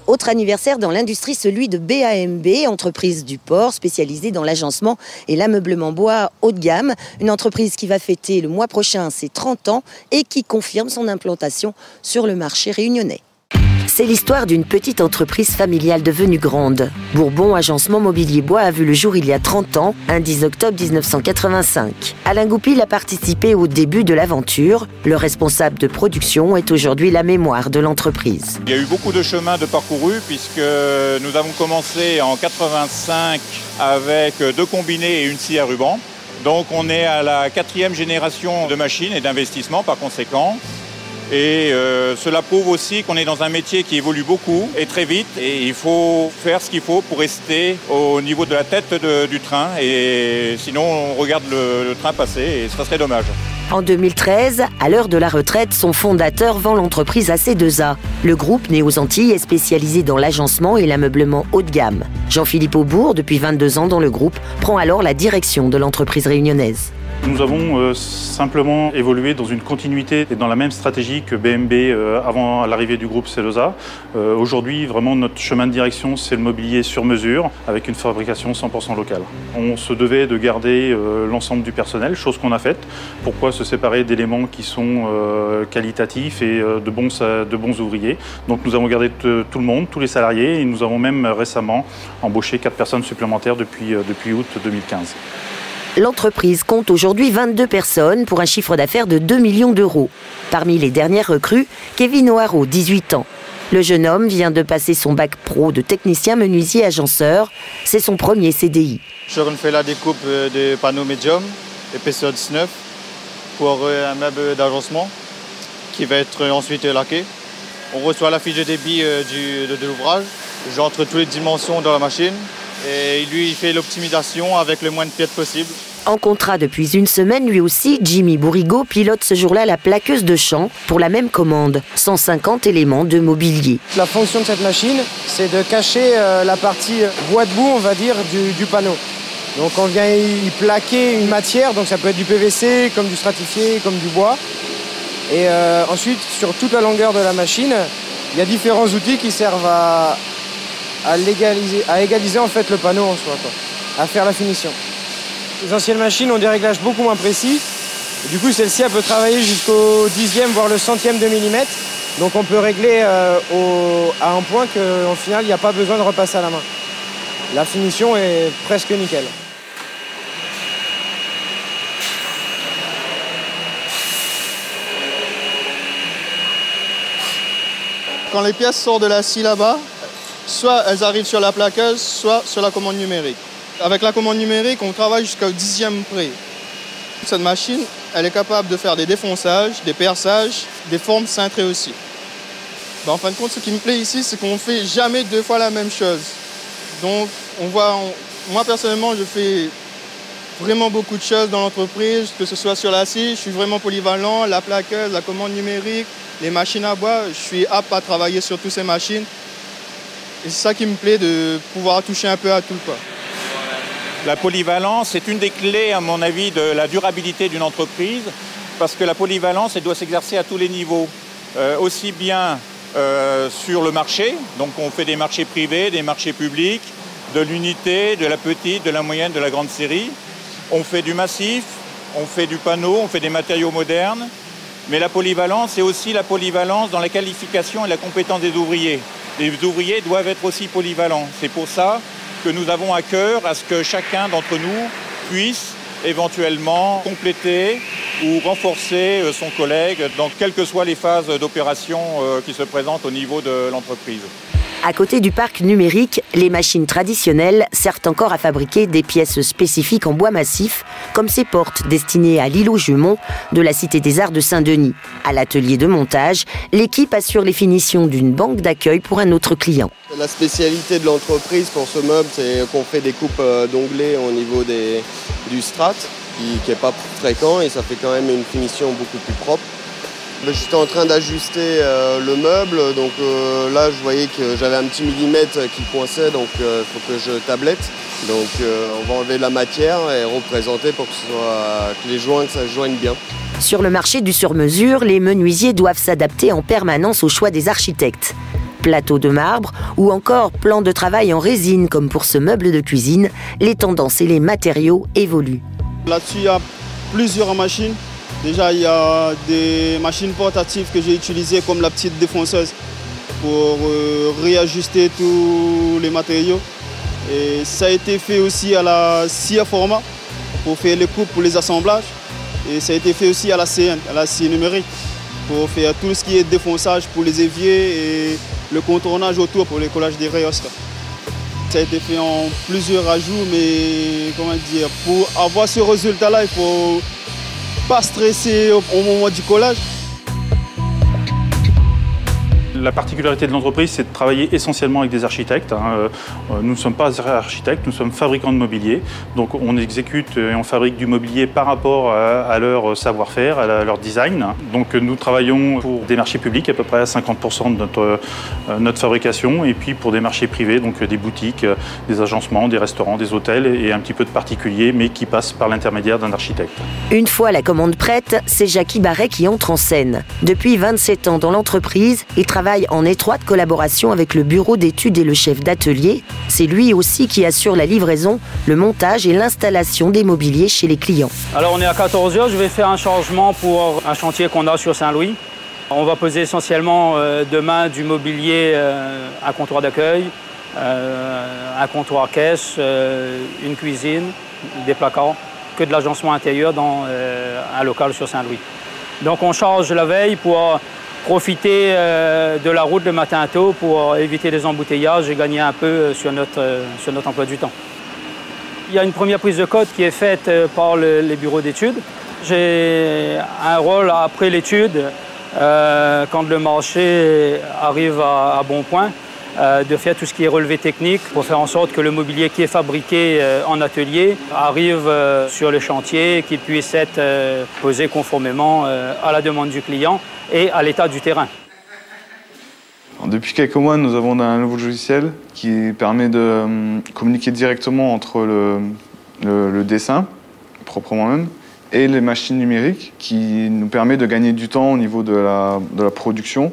Autre anniversaire dans l'industrie, celui de BAMB, entreprise du port spécialisée dans l'agencement et l'ameublement bois haut de gamme. Une entreprise qui va fêter le mois prochain ses 30 ans et qui confirme son implantation sur le marché réunionnais. C'est l'histoire d'une petite entreprise familiale devenue grande. Bourbon Agencement Mobilier Bois a vu le jour il y a 30 ans, un 10 octobre 1985. Alain Goupil a participé au début de l'aventure. Le responsable de production est aujourd'hui la mémoire de l'entreprise. Il y a eu beaucoup de chemin de parcouru puisque nous avons commencé en 85 avec 2 combinés et une scie à ruban. Donc on est à la 4e génération de machines et d'investissements par conséquent. Et cela prouve aussi qu'on est dans un métier qui évolue beaucoup et très vite. Et il faut faire ce qu'il faut pour rester au niveau de la tête du train. Et sinon, on regarde le train passer et ça serait dommage. En 2013, à l'heure de la retraite, son fondateur vend l'entreprise à C2A. Le groupe né aux Antilles est spécialisé dans l'agencement et l'ameublement haut de gamme. Jean-Philippe Aubourg, depuis 22 ans dans le groupe, prend alors la direction de l'entreprise réunionnaise. Nous avons simplement évolué dans une continuité et dans la même stratégie que BMB avant l'arrivée du groupe C2A. Aujourd'hui, vraiment, notre chemin de direction, c'est le mobilier sur mesure avec une fabrication 100% locale. On se devait de garder l'ensemble du personnel, chose qu'on a faite. Pourquoi se séparer d'éléments qui sont qualitatifs et de bons ouvriers? Donc nous avons gardé tout le monde, tous les salariés, et nous avons même récemment embauché 4 personnes supplémentaires depuis août 2015. L'entreprise compte aujourd'hui 22 personnes pour un chiffre d'affaires de 2 millions d'euros. Parmi les dernières recrues, Kevin O'Haraud, 18 ans. Le jeune homme vient de passer son bac pro de technicien menuisier agenceur. C'est son premier CDI. Je fais la découpe des panneaux médium, épaisseur 19, pour un meuble d'agencement qui va être ensuite laqué. On reçoit la fiche de débit de l'ouvrage. J'entre toutes les dimensions dans la machine. Et lui, il fait l'optimisation avec le moins de pièces possible. En contrat depuis une semaine, lui aussi, Jimmy Bourrigaud pilote ce jour-là la plaqueuse de champ pour la même commande, 150 éléments de mobilier. La fonction de cette machine, c'est de cacher la partie bois debout, on va dire, du panneau. Donc on vient y plaquer une matière, donc ça peut être du PVC, comme du stratifié, comme du bois. Et ensuite, sur toute la longueur de la machine, il y a différents outils qui servent à égaliser en fait le panneau en soi, à faire la finition. Les anciennes machines ont des réglages beaucoup moins précis. Et du coup, celle-ci, elle peut travailler jusqu'au 10e, voire le 100e de millimètre. Donc on peut régler à un point qu'au final, il n'y a pas besoin de repasser à la main. La finition est presque nickel. Quand les pièces sortent de la scie là-bas, soit elles arrivent sur la plaqueuse, soit sur la commande numérique. Avec la commande numérique, on travaille jusqu'au 10e près. Cette machine, elle est capable de faire des défonçages, des perçages, des formes cintrées aussi. En fin de compte, ce qui me plaît ici, c'est qu'on ne fait jamais 2 fois la même chose. Donc, moi personnellement, je fais vraiment beaucoup de choses dans l'entreprise, que ce soit sur la scie, je suis vraiment polyvalent, la plaqueuse, la commande numérique, les machines à bois, je suis apte à travailler sur toutes ces machines. Et c'est ça qui me plaît, de pouvoir toucher un peu à tout, quoi. La polyvalence est une des clés, à mon avis, de la durabilité d'une entreprise, parce que la polyvalence, elle doit s'exercer à tous les niveaux. Aussi bien sur le marché, donc on fait des marchés privés, des marchés publics, de l'unité, de la petite, de la moyenne, de la grande série. On fait du massif, on fait du panneau, on fait des matériaux modernes, mais la polyvalence, c'est aussi la polyvalence dans la qualification et la compétence des ouvriers. Les ouvriers doivent être aussi polyvalents. C'est pour ça que nous avons à cœur à ce que chacun d'entre nous puisse éventuellement compléter ou renforcer son collègue dans quelles que soient les phases d'opération qui se présentent au niveau de l'entreprise. À côté du parc numérique, les machines traditionnelles servent encore à fabriquer des pièces spécifiques en bois massif, comme ces portes destinées à l'îlot Jumont de la Cité des Arts de Saint-Denis. À l'atelier de montage, l'équipe assure les finitions d'une banque d'accueil pour un autre client. La spécialité de l'entreprise pour ce meuble, c'est qu'on fait des coupes d'onglets au niveau du strat, qui n'est pas fréquent, et ça fait quand même une finition beaucoup plus propre. J'étais en train d'ajuster le meuble, donc là je voyais que j'avais un petit millimètre qui coinçait, donc il faut que je tablette. Donc on va enlever la matière et représenter pour que les joints ça se joigne bien. Sur le marché du sur-mesure, les menuisiers doivent s'adapter en permanence au choix des architectes. plateaux de marbre ou encore plans de travail en résine comme pour ce meuble de cuisine, les tendances et les matériaux évoluent. Là-dessus, il y a plusieurs machines. Déjà, il y a des machines portatives que j'ai utilisées comme la petite défonceuse pour réajuster tous les matériaux. Et ça a été fait aussi à la scie à format pour faire les coupes pour les assemblages. Et ça a été fait aussi à la CN, à la scie numérique, pour faire tout ce qui est défonçage pour les éviers et le contournage autour pour les collages des rayons. Ça a été fait en plusieurs ajouts, mais comment dire, pour avoir ce résultat-là, il ne faut pas stresser au moment du collage. La particularité de l'entreprise, c'est de travailler essentiellement avec des architectes. Nous ne sommes pas architectes, nous sommes fabricants de mobilier. Donc on exécute et on fabrique du mobilier par rapport à leur savoir-faire, à leur design. Donc nous travaillons pour des marchés publics, à peu près à 50% de notre fabrication, et puis pour des marchés privés, donc des boutiques, des agencements, des restaurants, des hôtels et un petit peu de particuliers, mais qui passent par l'intermédiaire d'un architecte. Une fois la commande prête, c'est Jackie Barret qui entre en scène. Depuis 27 ans dans l'entreprise, il travaille en étroite collaboration avec le bureau d'études et le chef d'atelier. C'est lui aussi qui assure la livraison, le montage et l'installation des mobiliers chez les clients. Alors on est à 14h, je vais faire un changement pour un chantier qu'on a sur Saint-Louis. On va poser essentiellement demain du mobilier, un comptoir d'accueil, un comptoir caisse, une cuisine, des placards, que de l'agencement intérieur dans un local sur Saint-Louis. Donc on charge la veille pour profiter de la route le matin tôt pour éviter les embouteillages et gagner un peu sur notre emploi du temps. Il y a une première prise de cote qui est faite par les bureaux d'études. J'ai un rôle après l'étude, quand le marché arrive à bon point, de faire tout ce qui est relevé technique pour faire en sorte que le mobilier qui est fabriqué en atelier arrive sur le chantier, qu'il puisse être posé conformément à la demande du client et à l'état du terrain. Depuis quelques mois, nous avons un nouveau logiciel qui permet de communiquer directement entre le dessin, proprement même, et les machines numériques, qui nous permet de gagner du temps au niveau de la production.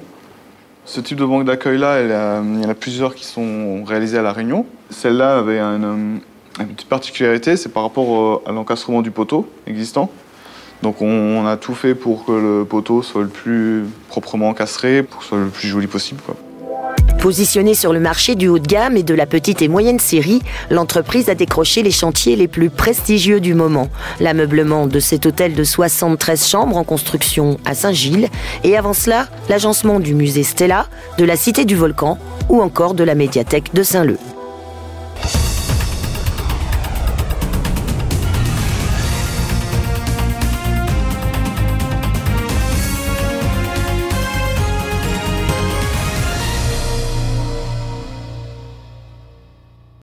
Ce type de banque d'accueil-là, il y en a plusieurs qui sont réalisées à La Réunion. Celle-là avait une petite particularité, c'est par rapport à l'encastrement du poteau existant. Donc on a tout fait pour que le poteau soit le plus proprement encastré, pour que ce soit le plus joli possible, quoi. Positionnée sur le marché du haut de gamme et de la petite et moyenne série, l'entreprise a décroché les chantiers les plus prestigieux du moment. L'ameublement de cet hôtel de 73 chambres en construction à Saint-Gilles et avant cela, l'agencement du musée Stella, de la Cité du Volcan ou encore de la médiathèque de Saint-Leu.